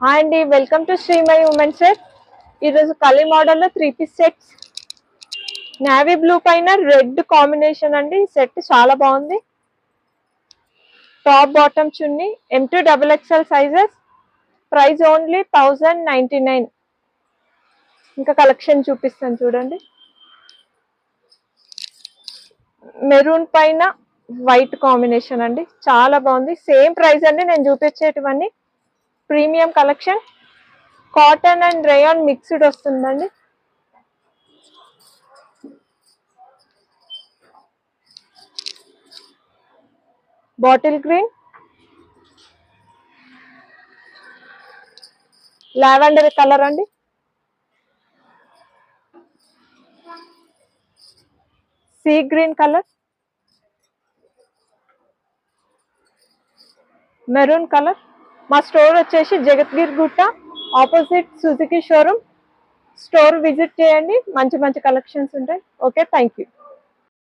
Hi అండి, welcome to Srimayi women set. ఈరోజు కలీ మోడల్లో 3 పీస్ సెట్స్, నేవీ బ్లూ పైన రెడ్ కాంబినేషన్ అండి. సెట్ చాలా బాగుంది. టాప్ బాటమ్ చున్నీ, M2XXL సైజెస్. Price only 1099. ఇంకా కలెక్షన్ చూపిస్తాను చూడండి. మెరూన్ పైన వైట్ కాంబినేషన్ అండి, చాలా బాగుంది. సేమ్ ప్రైస్ అండి నేను చూపించేటివన్నీ. Premium collection, cotton and rayon mixed వస్తుందండి. బాటిల్ గ్రీన్, లావెండర్ కలర్ అండి, sea green colour, maroon colour. మా స్టోర్ వచ్చేసి Jagadgiri Gutta, opposite Suzuki showroom. Store visit చేయండి, మంచి మంచి కలెక్షన్స్ ఉంటాయి. Okay, thank you.